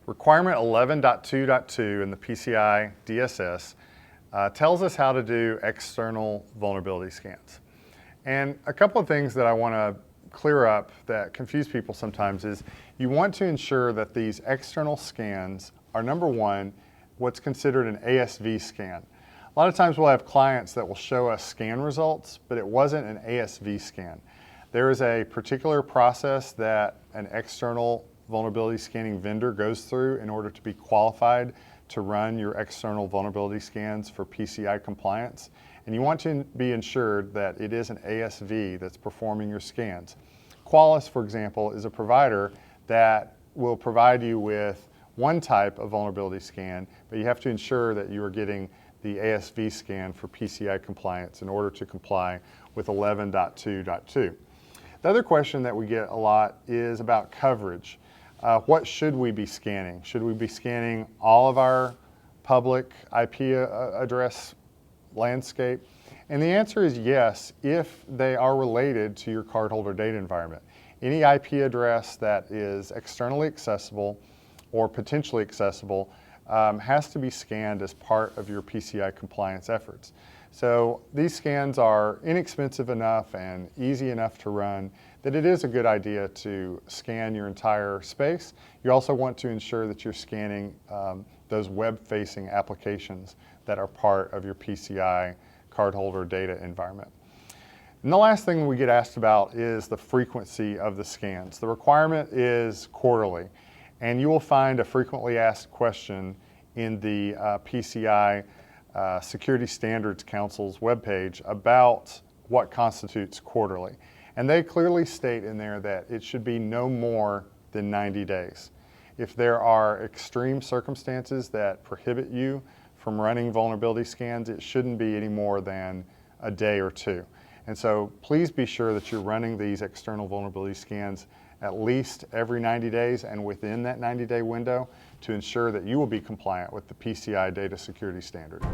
Requirement 11.2.2 in the PCI DSS tells us how to do external vulnerability scans. And a couple of things that I want to clear up that confuse people sometimes is you want to ensure that these external scans are, number one, what's considered an ASV scan. A lot of times we'll have clients that will show us scan results, but it wasn't an ASV scan. There is a particular process that an external vulnerability scanning vendor goes through in order to be qualified to run your external vulnerability scans for PCI compliance. And you want to be ensured that it is an ASV that's performing your scans. Qualys, for example, is a provider that will provide you with one type of vulnerability scan, but you have to ensure that you are getting the ASV scan for PCI compliance in order to comply with 11.2.2. The other question that we get a lot is about coverage. What should we be scanning? Should we be scanning all of our public IP address landscape? And the answer is yes, if they are related to your cardholder data environment. Any IP address that is externally accessible or potentially accessible has to be scanned as part of your PCI compliance efforts. So these scans are inexpensive enough and easy enough to run that it is a good idea to scan your entire space. You also want to ensure that you're scanning those web-facing applications that are part of your PCI cardholder data environment. And the last thing we get asked about is the frequency of the scans. The requirement is quarterly, and you will find a frequently asked question in the PCI Security Standards Council's webpage about what constitutes quarterly. And they clearly state in there that it should be no more than 90 days. If there are extreme circumstances that prohibit you from running vulnerability scans, it shouldn't be any more than a day or two. And so please be sure that you're running these external vulnerability scans at least every 90 days and within that 90-day window to ensure that you will be compliant with the PCI data security standard.